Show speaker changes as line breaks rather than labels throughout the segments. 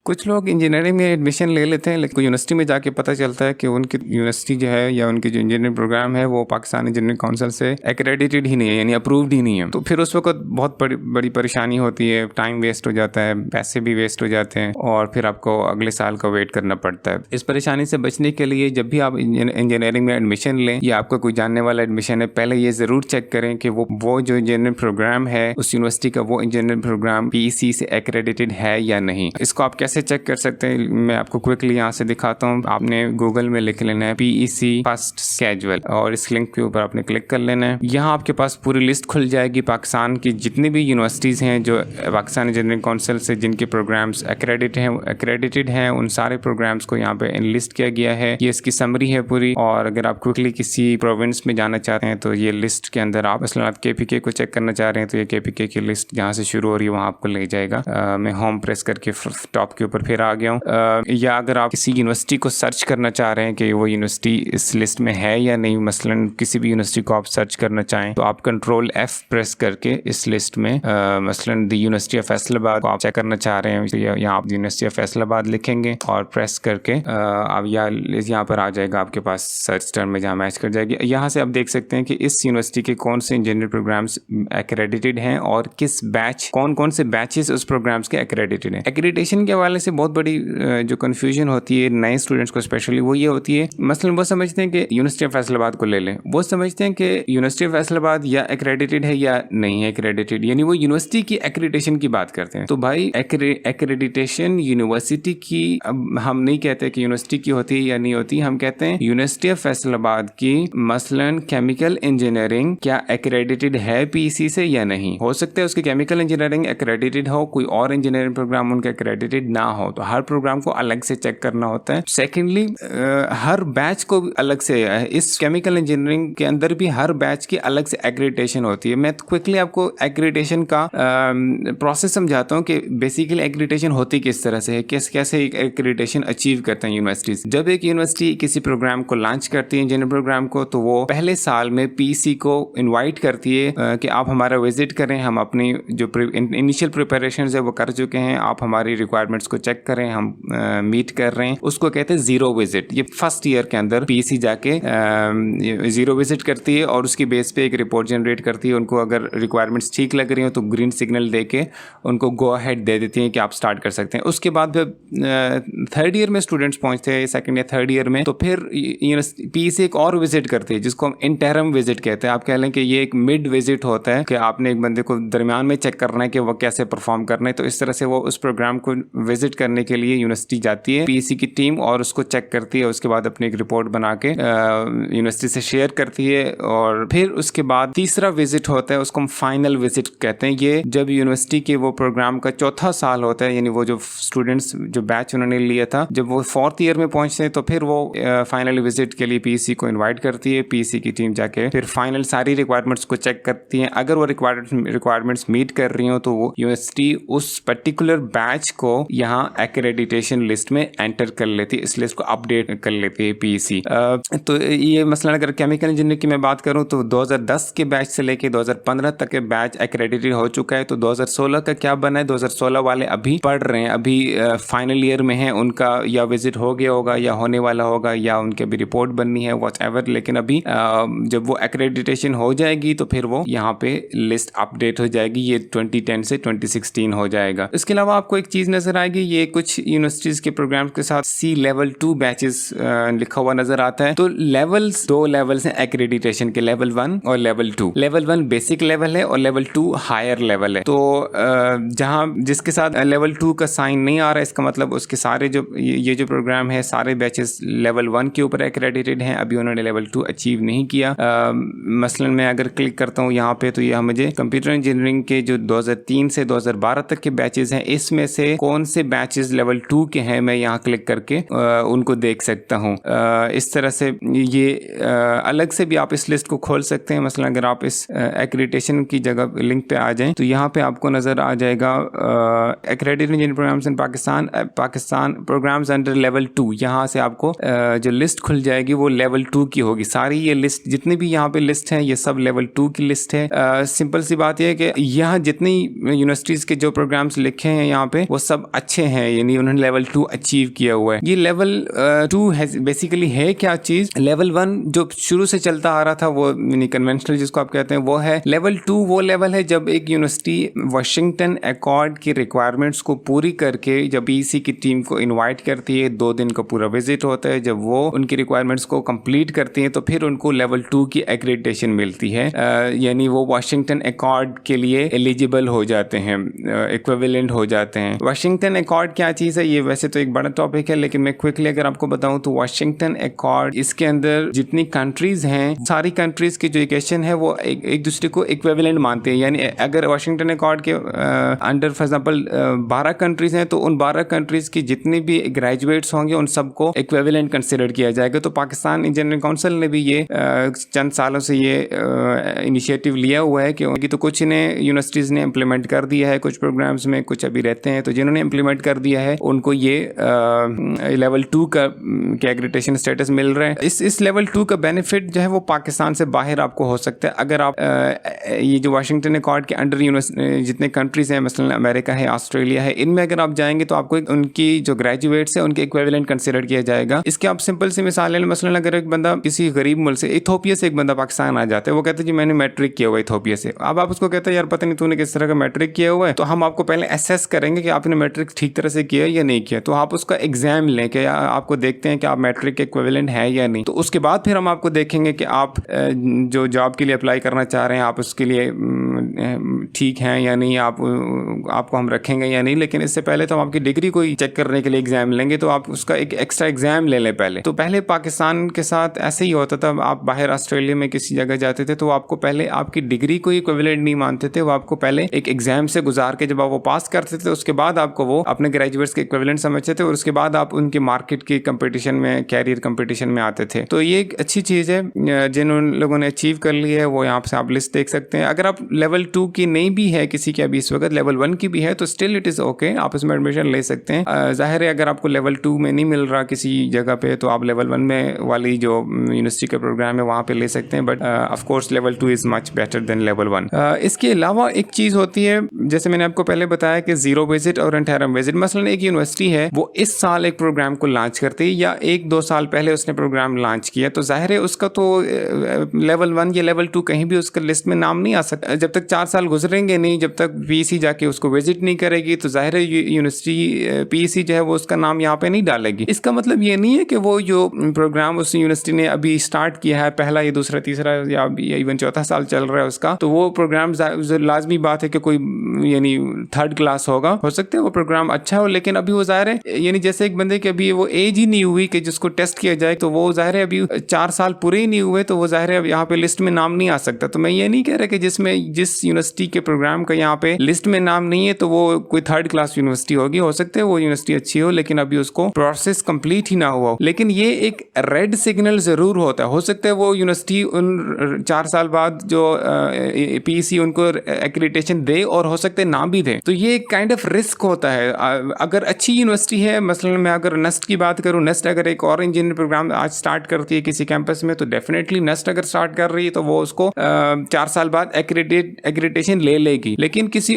कुछ लोग इंजीनियरिंग में एडमिशन ले लेते हैं, लेकिन यूनिवर्सिटी में जाके पता चलता है कि उनकी यूनिवर्सिटी जो है या उनकी जो इंजीनियरिंग प्रोग्राम है वो पाकिस्तान इंजीनियरिंग काउंसिल से एक्रेडिटेड ही नहीं है, यानी अप्रूव्ड ही नहीं है। तो फिर उस वक्त बहुत बड़ी परेशानी होती है, टाइम वेस्ट हो जाता है, पैसे भी वेस्ट हो जाते हैं और फिर आपको अगले साल का वेट करना पड़ता है। इस परेशानी से बचने के लिए जब भी आप इंजीनियरिंग में एडमिशन लें या आपका कोई जानने वाला एडमिशन है, पहले ये ज़रूर चेक करें कि वो जो इंजीनियरिंग प्रोग्राम है उस यूनिवर्सिटी का वो इंजीनियरिंग प्रोग्राम PEC से एक्रेडिटेड है या नहीं। इसको आप कैसे चेक कर सकते हैं, मैं आपको क्विकली यहाँ से दिखाता हूँ। आपने गूगल में लिख लेना है PEC फर्स्ट स्केड्यूल और इस लिंक के ऊपर आपने क्लिक कर लेना है। यहाँ आपके पास पूरी लिस्ट खुल जाएगी पाकिस्तान की जितनी भी यूनिवर्सिटीज़ हैं जो पाकिस्तान इंजीनियरिंग काउंसिल से जिनके प्रोग्राम्स एक्रेडिटेड हैं उन सारे प्रोग्राम्स को यहाँ पे लिस्ट किया गया है। ये इसकी समरी है पूरी। और अगर आप क्विकली किसी प्रोविंस में जाना चाहते हैं तो ये लिस्ट के अंदर आप मसलन आप KPK को चेक करना चाह रहे हैं तो ये KPK की लिस्ट जहाँ से शुरू हो रही है वहाँ आपको ले जाएगा। मैं होम प्रेस करके टॉप के ऊपर फिर आ गया हूँ। या अगर आप किसी यूनिवर्सिटी को सर्च करना चाह रहे हैं कि वो यूनिवर्सिटी इस लिस्ट में है या नहीं, मसलन किसी भी यूनिवर्सिटी को आप सर्च करना चाहें तो आप Ctrl F प्रेस करके इस लिस्ट में मसलन द यूनिवर्सिटी ऑफ फैसलाबाद को आप चेक करना चाह रहे हैं तो यहाँ आप यूनिवर्सिटी ऑफ फैसलाबाद लिखेंगे और प्रेस करके अब यहाँ पर आ जाएगा आपके पास सर्च टर्म में जहाँ मैच कर जाएगी। यहाँ से आप देख सकते हैं कि इस यूनिवर्सिटी के कौन से इंजीनियरिंग प्रोग्राम्स एक्रेडिटेड हैं और किस बैच कौन से बैचेस उस प्रोग्राम्स के एक्रेडिटेड हैं। एक्रेडिटेशन के हवाले से बहुत बड़ी जो कन्फ्यूजन होती है नए स्टूडेंट्स को स्पेशली वो ये होती है, मसलन वो समझते हैं कि यूनिवर्सिटी ऑफ फैसलाबाद को ले लें, वो समझते हैं कि यूनिवर्सिटी ऑफ फैसलाबाद या एक्रेडिटेड है या नहीं है एक्रेडिटेड, यानी वो यूनिवर्सिटी की एक्रेडिटेशन की बात करते हैं। तो भाई एक्रेडिटेशन यूनिवर्सिटी की, अब हम नहीं कहते कि यूनिवर्सिटी की होती है या नहीं होती, हम कहते हैं यूनिवर्सिटी ऑफ फैसलाबाद की मसलन केमिकल इंजीनियरिंग क्या एक्रेडिटेड है PEC से या नहीं। हो सकता है उसकी केमिकल इंजीनियरिंग एक्रेडिटेड हो, कोई और इंजीनियरिंग प्रोग्राम उनका एक्रेडिटेड ना हो, तो हर प्रोग्राम को अलग से चेक करना होता है। सेकेंडली हर बैच को अलग से, इस केमिकल इंजीनियरिंग के अंदर भी हर बैच की अलग से एक्रेडिटेशन होती है। मैं क्विकली आपको एक्रेडिटेशन का प्रोसेस समझाता हूँ कि बेसिकली एक्रेडिटेशन होती किस तरह से है, कैसे एक्रेडिटेशन अचीव करते हैं यूनिवर्सिटीज। जब एक यूनिवर्सिटी किसी प्रोग्राम को लॉन्च करती है इंजीनियरिंग प्रोग्राम को, तो वो पहले साल में PEC को इनवाइट करती है कि आप हमारा विजिट करें, हम अपनी जो इनिशियल प्रिपरेशंस है वो कर चुके हैं, आप हमारी रिक्वायरमेंट्स को चेक करें, हम मीट कर रहे हैं। उसको कहते हैं जीरो विजिट। ये फर्स्ट ईयर के अंदर PEC जाके जीरो विजिट करती है और उसकी बेस पे एक रिपोर्ट जनरेट करती है। उनको अगर रिक्वायरमेंट्स ठीक लग रही हो तो ग्रीन सिग्नल दे के उनको गो अहेड दे देती हैं कि आप स्टार्ट कर सकते हैं। उसके बाद जब थर्ड ईयर में स्टूडेंट्स पहुंचते हैं, सेकंड या थर्ड ईयर में, तो फिर PEC एक और विजिट करती है जिसको हम इंटरम विजिट कहते हैं। आप कह लें कि ये एक मिड विजिट होता है कि आपने एक बंदे को दरमियान में चेक करना है कि वो कैसे परफॉर्म करना है। तो इस तरह से वो उस प्रोग्राम को विजिट करने के लिए यूनिवर्सिटी जाती है PEC की टीम और उसको चेक करती है। उसके बाद अपनी एक रिपोर्ट बना के यूनिवर्सिटी से शेयर करती है और फिर उसके बाद तीसरा विजिट होता है, उसको हम फाइनल विजिट कहते हैं। ये जब यूनिवर्सिटी के वो प्रोग्राम का चौथा साल होता है, यानी वो जो स्टूडेंट्स जो बैच उन्होंने लिया था, जब वो फोर्थ ईयर में पहुंचते हैं तो फिर वो फाइनल विजिट के लिए PEC को इनवाइट करती है। PEC की टीम जाके फिर फाइनल सारी रिक्वायरमेंट्स को चेक करती हैं। अगर वो रिक्वायरमेंट्स मीट कर रही हो तो वो यूनिवर्सिटी उस पर्टिकुलर बैच को यहाँ एक्रेडिटेशन लिस्ट में एंटर कर लेती है, इस लिस्ट को अपडेट कर लेती है PEC। तो ये मसलन अगर केमिकल इंजीनियरिंग की मैं बात करूँ तो 2010 के बैच से लेके 2015 तक के बैच एक्रेडिटेड हो चुका है। तो 2016 का क्या बना है, 2016 वाले अभी पढ़ रहे हैं, अभी फाइनल ईयर में है, उनका या विजिट हो गया होगा या होने वाला होगा या उनकी अभी रिपोर्ट बननी है व्हाटएवर। लेकिन अभी जब वो एक्रेडिटेशन हो जाएगी तो फिर वो यहाँ पे लिस्ट अपडेट हो जाएगी। ये 2010 से 2016 हो जाएगा। इसके अलावा आपको एक चीज़ नज़र आएगी, ये कुछ यूनिवर्सिटीज़ के प्रोग्राम्स के साथ C लेवल 2 बैचेस लिखा हुआ नज़र आता है। तो लेवल्स, 2 लेवल्स हैं एक्रेडिटेशन के, लेवल 1 और लेवल 2। लेवल 1 बेसिक लेवल है और लेवल 2 हायर लेवल है। तो जहाँ जिसके साथ लेवल 2 का साइन नहीं आ रहा है, इसका मतलब उसके सारे जो ये जो प्रोग्राम है सारे बैचेस लेवल 1 के ऊपर एक्रेडिटेड हैं, अभी उन्होंने लेवल 2 अचीव नहीं किया। मसलन मैं अगर क्लिक करता हूँ यहाँ पे तो यह मुझे कंप्यूटर इंजीनियरिंग के जो 2003 से 2012 तक के बैचेस हैं, इसमें से कौन से बैचेस लेवल 2 के हैं मैं यहाँ क्लिक करके उनको देख सकता हूँ। इस तरह से ये अलग से भी आप इस लिस्ट को खोल सकते हैं। मसलन अगर आप इस एक्रेडिटेशन की जगह लिंक पे आ जाएं तो यहाँ पे आपको नज़र आ जाएगा एक्रेडिटेड इंजीनियरिंग प्रोग्राम्स इन पाकिस्तान प्रोग्राम्स अंडर लेवल 2। यहाँ से आपको जो लिस्ट खुल जाएगी वो लेवल 2 की होगी। सारी ये लिस्ट जितनी भी यहाँ पे लिस्ट हैं ये सब लेवल 2 की लिस्ट है। सिंपल सी बात यह है कि यहाँ जितनी यूनिवर्सिटीज़ के जो प्रोग्राम्स लिखे हैं यहाँ पे वो सब अच्छे अच्छे हैं, यानी उन्होंने लेवल 2 अचीव किया हुआ है। ये लेवल 2 बेसिकली है क्या चीज? लेवल 1 जो शुरू से चलता आ रहा था वो कन्वेंशनल जिसको आप कहते हैं वो है। लेवल 2 वो लेवल है जब एक यूनिवर्सिटी वाशिंगटन अकॉर्ड की रिक्वायरमेंट्स को पूरी करके जब पीसी की टीम को इनवाइट करती है, 2 दिन का पूरा विजिट होता है, जब वो उनकी रिक्वायरमेंट्स को कंप्लीट करती हैं तो फिर उनको लेवल 2 की एक्रेडिटेशन मिलती है, यानी वो वाशिंगटन अकॉर्ड के लिए एलिजिबल हो जाते हैं, इक्विवेलेंट हो जाते हैं। वाशिंगटन अकॉर्ड क्या चीज़ है? ये वैसे तो एक बड़ा टॉपिक है, लेकिन मैं क्विकली अगर आपको बताऊं तो वाशिंगटन अकॉर्ड, इसके अंदर जितनी कंट्रीज हैं सारी कंट्रीज की जो एजुकेशन है वो एक दूसरे को इक्विवेलेंट मानते हैं। यानी अगर वाशिंगटन अकॉर्ड के अंडर फॉर एग्जांपल 12 कंट्रीज हैं तो उन 12 कंट्रीज की जितने भी ग्रेजुएट्स होंगे उन सबको इक्विवेलेंट कंसिडर किया जाएगा। तो पाकिस्तान इंजीनियरिंग काउंसिल ने भी ये चंद सालों से ये इनिशिएटिव लिया हुआ है कि तो कुछ ने यूनिवर्सिटीज़ ने इम्प्लीमेंट कर दिया है कुछ प्रोग्राम्स में, कुछ अभी रहते हैं, तो जिन्होंने इम्प्लीमेंट कर दिया है उनको ये लेवल 2 का एक्रेडिटेशन स्टेटस मिल रहा है। इस लेवल 2 का बेनिफिट जो है वो पाकिस्तान से बाहर आपको हो सकता है अगर आप ये जो वाशिंगटन अकॉर्ड के अंडर जितने कंट्रीज हैं, मसलन अमेरिका है, ऑस्ट्रेलिया है, इनमें अगर आप जाएंगे तो आपको उनकी जो ग्रेजुएट्स हैं उनके इक्विवेलेंट कंसिडर किया जाएगा। इसके आप सिंपल सी मिसाल ले, मसलन अगर एक बंदा किसी गरीब मुल्क से, इथोपिया से एक बंदा पाकिस्तान आ जाता है, वो कहता है जी मैंने मैट्रिक किया हुआ है इथोपिया से। अब आप उसको कहते हैं यार पता नहीं तूने किस तरह का मैट्रिक किया हुआ है, तो हम आपको पहले असेस करेंगे कि आपने मैट्रिक ठीक तरह से किया या नहीं किया, तो आप उसका एग्जाम लें कि आपको देखते हैं कि आप मैट्रिक के इक्विवेलेंट है या नहीं। तो उसके बाद फिर हम आपको देखेंगे कि आप जो जॉब के लिए अप्लाई करना चाह रहे हैं आप उसके लिए ठीक हैं या नहीं, आपको हम रखेंगे या नहीं। लेकिन इससे पहले तो हम आपकी डिग्री को ही चेक करने के लिए एग्जाम लेंगे, तो आप उसका एक एक्स्ट्रा एग्जाम ले लें पहले। तो पहले पाकिस्तान के साथ ऐसे ही होता था, आप बाहर ऑस्ट्रेलिया में किसी जगह जाते थे तो आपको पहले आपकी डिग्री को इक्विवेलेंट नहीं मानते थे, वो आपको पहले एक एग्जाम से गुजार के जब आप वो पास करते थे उसके बाद आपको वो अपने ग्रेजुएट्स के इक्विवेलेंट समझते थे और उसके बाद आप उनके मार्केट की कंपटीशन में, कैरियर कंपटीशन में आते थे। तो ये एक अच्छी चीज़ है जिन लोगों ने अचीव कर ली है, वो यहाँ से आप लिस्ट देख सकते हैं। अगर आप लेवल 2 की नहीं भी है किसी के अभी इस वक्त, लेवल 1 की भी है तो स्टिल इट इज़ ओके, आप इसमें एडमिशन ले सकते हैं। जाहिर है अगर आपको लेवल 2 में नहीं मिल रहा किसी जगह पे तो आप लेवल 1 में वाली जो यूनिवर्सिटी का प्रोग्राम है वहाँ पे ले सकते हैं, but of course level 2 is much better than level 1। इसके अलावा एक चीज़ होती है, जैसे मैंने आपको पहले बताया कि जीरो विजिट और इंटरम विजिट। मसलन एक यूनिवर्सिटी है वो इस साल एक प्रोग्राम को लॉन्च करती है या 1-2 साल पहले उसने प्रोग्राम लॉन्च किया, तो जाहिर है उसका तो लेवल 1 या लेवल 2 कहीं भी उसका लिस्ट में नाम नहीं आ सकता जब तक 4 साल गुजरेंगे नहीं, जब तक पीसी जाके उसको विजिट नहीं करेगी, तो जाहिर है यूनिवर्सिटी पीसी जो है वो उसका नाम यहाँ पे नहीं डालेगी। इसका मतलब ये नहीं है कि वो जो प्रोग्राम उस यूनिवर्सिटी ने अभी स्टार्ट किया है, पहला या दूसरा तीसरा या इवन चौथा साल चल रहा है उसका, तो वो प्रोग्राम लाजमी बात है कि कोई यानी 3rd क्लास होगा, हो सकता है वो प्रोग्राम अच्छा हो, लेकिन अभी वो जाहिर है यानी जैसे एक बंदे की अभी वो एज ही नहीं हुई कि जिसको टेस्ट किया जाए, तो वो जाहिर है अभी 4 साल पूरे ही नहीं हुए, तो वो जाहिर है अब यहाँ पे लिस्ट में नाम नहीं आ सकता। तो मैं ये नहीं कह रहा कि जिस यूनिवर्सिटी के प्रोग्राम का यहाँ पे लिस्ट में नाम नहीं है तो वो कोई 3rd क्लास यूनिवर्सिटी होगी, हो सकता है वो यूनिवर्सिटी अच्छी हो लेकिन अभी उसको प्रोसेस कंप्लीट ही ना हुआ हो। लेकिन ये एक रेड सिग्नल जरूर होता है, हो सकता है वो यूनिवर्सिटी उन 4 साल बाद जो पीसी उनको एक्रेडिटेशन दे और हो सकता है ना भी दे, तो ये एक काइंड ऑफ रिस्क होता है। अगर अच्छी यूनिवर्सिटी है, मसलन मैं अगर नेस्ट की बात करूँ, नेस्ट अगर एक और इंजीनियरिंग प्रोग्राम आज स्टार्ट करती है किसी कैंपस में, तो डेफिनेटली नेस्ट अगर स्टार्ट कर रही है तो वो उसको 4 साल बाद एक्रेडिटेशन ले लेगी। लेकिन किसी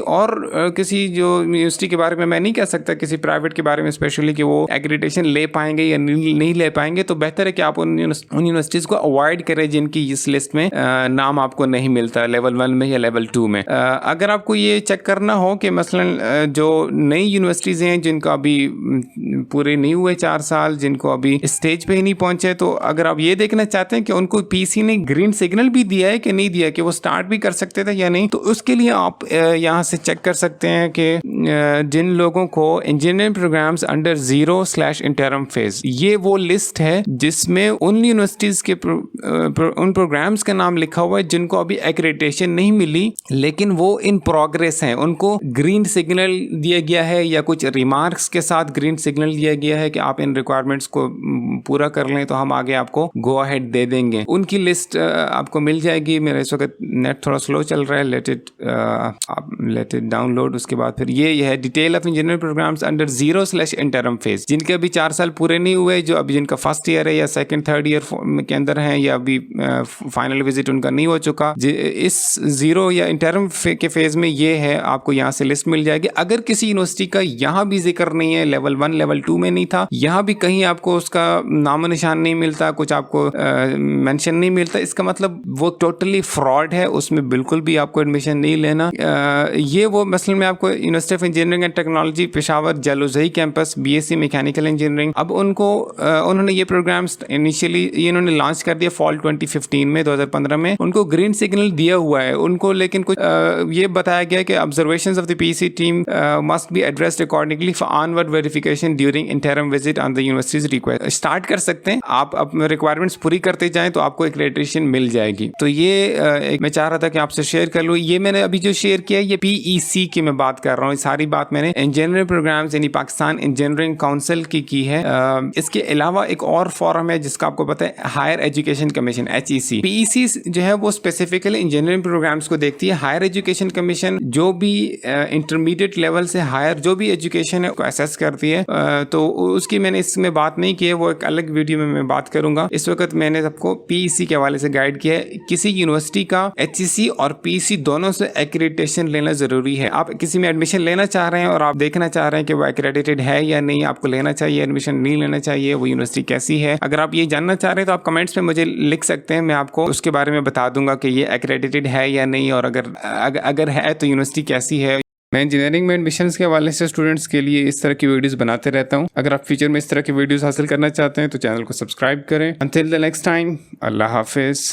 जो यूनिवर्सिटी के बारे में मैं नहीं कह सकता, किसी प्राइवेट के बारे में स्पेशली कि वो एक्रेडिटेशन ले पाएंगे या नहीं ले पाएंगे, तो बेहतर है कि आप उन यूनिवर्सिटीज को अवॉइड करें जिनकी इस लिस्ट में नाम आपको नहीं मिलता लेवल 1 में या लेवल 2 में। अगर आपको ये चेक करना हो कि मसलन जो नई यूनिवर्सिटीज़ हैं जिनका अभी पूरे नहीं हुए 4 साल, जिनको अभी स्टेज पे ही नहीं पहुंचे, तो अगर आप ये देखना चाहते हैं कि उनको पीसी ने ग्रीन सिग्नल भी दिया है कि नहीं दिया, कि वो स्टार्ट भी कर सकते थे या नहीं, तो उसके लिए आप यहाँ से चेक कर सकते हैं कि जिन लोगों को engineering programmes under interim phase, ये वो लिस्ट है जिसमें उन यूनिवर्सिटीज़ के उन प्रोग्राम्स का नाम लिखा हुआ है जिनको अभी एक्रेडिटेशन नहीं मिली लेकिन वो इन प्रोग्रेस हैं, उनको ग्रीन सिग्नल दिया गया है या कुछ रिमार्क्स के साथ ग्रीन सिग्नल दिया गया है कि आप इन रिक्वायरमेंट्स को पूरा कर लें तो हम आगे आपको गो अहेड दे देंगे। उनकी लिस्ट आपको मिल जाएगी। मेरा इस वक्त नेट थोड़ा स्लो चल रहा है, लेट इट डाउनलोड। उसके बाद फिर ये है detail of engineering programmes under interim phase, जिनके अभी 4 साल पूरे नहीं हुए, जो अभी जिनका फर्स्ट ईयर है या सेकंड थर्ड ईयर के अंदर हैं या अभी फाइनल विजिट उनका नहीं हो चुका, इस 0 या इंटरम के फेज में ये है, आपको यहाँ से लिस्ट मिल जाएगी। अगर किसी यूनिवर्सिटी का यहाँ भी जिक्र नहीं है, लेवल 1 लेवल 2 में नहीं था, यहाँ भी कहीं आपको उसका नामो निशान नहीं मिलता, कुछ आपको मेंशन नहीं मिलता। इसका मतलब वो टोटली फ्रॉड है, उसमें बिल्कुल भी आपको एडमिशन नहीं लेना। ये वो मसलन में आपको university of engineering and technology Peshawar Jalozai campus BSc mechanical engineering, अब उन्होंने ये प्रोग्राम्स इनिशियली इन्होंने लॉन्च कर दिया फॉल 2015 में, 2015 में उनको ग्रीन सिग्नल दिया हुआ है उनको, लेकिन कुछ ये बताया गया कि observations of the PC team must be addressed accordingly for onward verification during interim visit on the universities request. Start कर सकते हैं आप, अपने रिक्वायरमेंट्स पूरी करते जाएं तो आपको एक्रेडिटेशन मिल जाएगी। तो ये मैं चाह रहा था कि आपसे शेयर कर लूँ। ये मैंने अभी जो शेयर किया ये पीईसी की मैं बात कर रहा हूँ, सारी बात मैंने इंजीनियरिंग प्रोग्राम्स यानी पाकिस्तान इंजीनियरिंग काउंसिल की है। इसके अलावा एक और फोरम है जिसका आपको पता है, higher education commission, HEC। PEC जो है वो स्पेसिफिकली इंजीनियरिंग प्रोग्राम्स को देखती है। हायर एजुकेशन कमीशन जो भी इंटरमीडिएट लेवल से हायर जो भी एजुकेशन है उसको असेस करती है। तो उसकी मैंने इसमें बात नहीं की है, वो एक अलग वीडियो में मैं बात करूंगा। इस वक्त मैंने सबको पीईसी के हवाले से गाइड किया है। किसी यूनिवर्सिटी का HEC और पीईसी दोनों से एक्रेडिटेशन लेना जरूरी है। आप किसी में एडमिशन लेना चाह रहे हैं और आप देखना चाह रहे हैं कि वो एक्रेडिटेड है या नहीं, आपको लेना चाहिए एडमिशन, नहीं लेना चाहिए, वो यूनिवर्सिटी कैसी है, अगर आप ये जानना चाह रहे हैं तो आप कमेंट्स में मुझे लिख सकते हैं, मैं आपको उसके बारे में बता दूंगा कि ये एक्रेडिटेड है या नहीं, और अगर है तो यूनिवर्सिटी कैसी है। मैं इंजीनियरिंग में एडमिशन्स के हवाले से स्टूडेंट्स के लिए इस तरह की वीडियोस बनाते रहता हूं। अगर आप फ्यूचर में इस तरह की वीडियोस हासिल करना चाहते हैं तो चैनल को सब्सक्राइब करें। अंटिल द नेक्स्ट टाइम, अल्लाह हाफिज़।